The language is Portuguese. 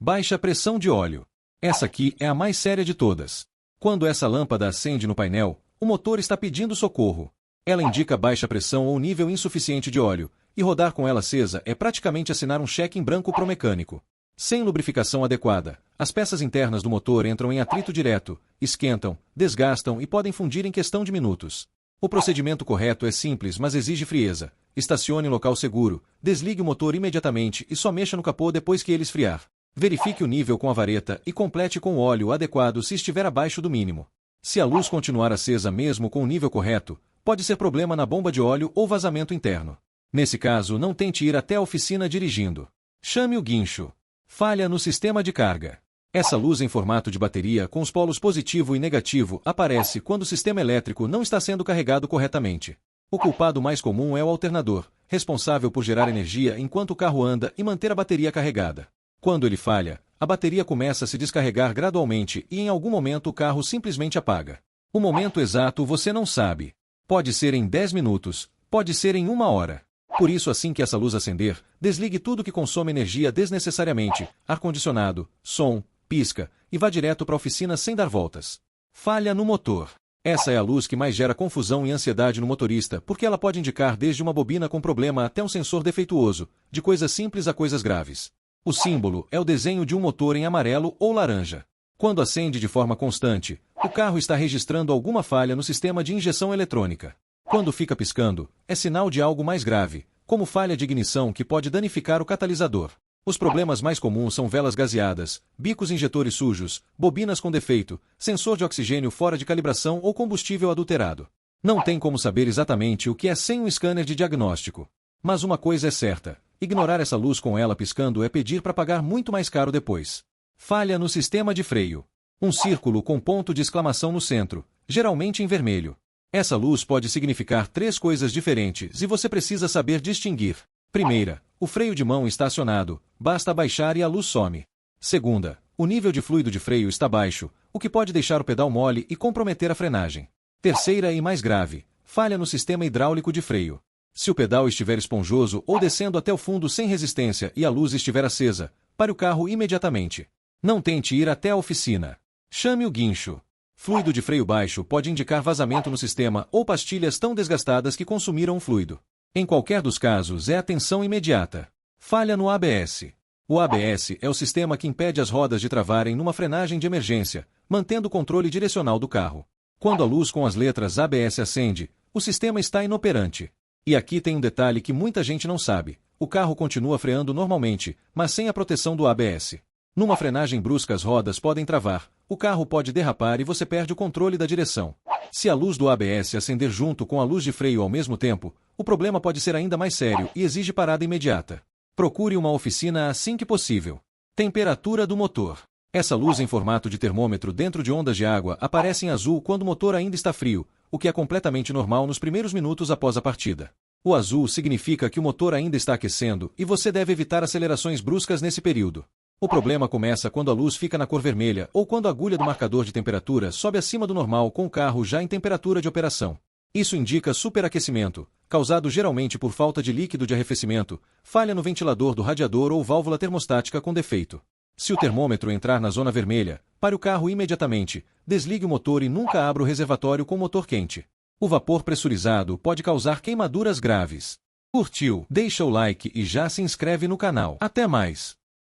Baixa pressão de óleo. Essa aqui é a mais séria de todas. Quando essa lâmpada acende no painel, o motor está pedindo socorro. Ela indica baixa pressão ou nível insuficiente de óleo, e rodar com ela acesa é praticamente assinar um cheque em branco pro mecânico. Sem lubrificação adequada, as peças internas do motor entram em atrito direto, esquentam, desgastam e podem fundir em questão de minutos. O procedimento correto é simples, mas exige frieza. Estacione em local seguro, desligue o motor imediatamente e só mexa no capô depois que ele esfriar. Verifique o nível com a vareta e complete com o óleo adequado se estiver abaixo do mínimo. Se a luz continuar acesa mesmo com o nível correto, pode ser problema na bomba de óleo ou vazamento interno. Nesse caso, não tente ir até a oficina dirigindo. Chame o guincho. Falha no sistema de carga. Essa luz em formato de bateria com os polos positivo e negativo aparece quando o sistema elétrico não está sendo carregado corretamente. O culpado mais comum é o alternador, responsável por gerar energia enquanto o carro anda e manter a bateria carregada. Quando ele falha, a bateria começa a se descarregar gradualmente e em algum momento o carro simplesmente apaga. O momento exato você não sabe. Pode ser em 10 minutos, pode ser em 1 hora. Por isso, assim que essa luz acender, desligue tudo que consome energia desnecessariamente, ar-condicionado, som, pisca, e vá direto para a oficina sem dar voltas. Falha no motor. Essa é a luz que mais gera confusão e ansiedade no motorista, porque ela pode indicar desde uma bobina com problema até um sensor defeituoso, de coisas simples a coisas graves. O símbolo é o desenho de um motor em amarelo ou laranja. Quando acende de forma constante, o carro está registrando alguma falha no sistema de injeção eletrônica. Quando fica piscando, é sinal de algo mais grave, como falha de ignição que pode danificar o catalisador. Os problemas mais comuns são velas gaseadas, bicos injetores sujos, bobinas com defeito, sensor de oxigênio fora de calibração ou combustível adulterado. Não tem como saber exatamente o que é sem um scanner de diagnóstico. Mas uma coisa é certa, ignorar essa luz com ela piscando é pedir para pagar muito mais caro depois. Falha no sistema de freio. Um círculo com ponto de exclamação no centro, geralmente em vermelho. Essa luz pode significar 3 coisas diferentes e você precisa saber distinguir. Primeira, o freio de mão está acionado, basta abaixar e a luz some. Segunda, o nível de fluido de freio está baixo, o que pode deixar o pedal mole e comprometer a frenagem. Terceira e mais grave, falha no sistema hidráulico de freio. Se o pedal estiver esponjoso ou descendo até o fundo sem resistência e a luz estiver acesa, pare o carro imediatamente. Não tente ir até a oficina. Chame o guincho. Fluido de freio baixo pode indicar vazamento no sistema ou pastilhas tão desgastadas que consumiram o fluido. Em qualquer dos casos, é atenção imediata. Falha no ABS. O ABS é o sistema que impede as rodas de travarem numa frenagem de emergência, mantendo o controle direcional do carro. Quando a luz com as letras ABS acende, o sistema está inoperante. E aqui tem um detalhe que muita gente não sabe. O carro continua freando normalmente, mas sem a proteção do ABS. Numa frenagem brusca as rodas podem travar, o carro pode derrapar e você perde o controle da direção. Se a luz do ABS acender junto com a luz de freio ao mesmo tempo, o problema pode ser ainda mais sério e exige parada imediata. Procure uma oficina assim que possível. Temperatura do motor. Essa luz em formato de termômetro dentro de ondas de água aparece em azul quando o motor ainda está frio, o que é completamente normal nos primeiros minutos após a partida. O azul significa que o motor ainda está aquecendo e você deve evitar acelerações bruscas nesse período. O problema começa quando a luz fica na cor vermelha ou quando a agulha do marcador de temperatura sobe acima do normal com o carro já em temperatura de operação. Isso indica superaquecimento, causado geralmente por falta de líquido de arrefecimento, falha no ventilador do radiador ou válvula termostática com defeito. Se o termômetro entrar na zona vermelha, pare o carro imediatamente, desligue o motor e nunca abra o reservatório com motor quente. O vapor pressurizado pode causar queimaduras graves. Curtiu? Deixa o like e já se inscreve no canal. Até mais!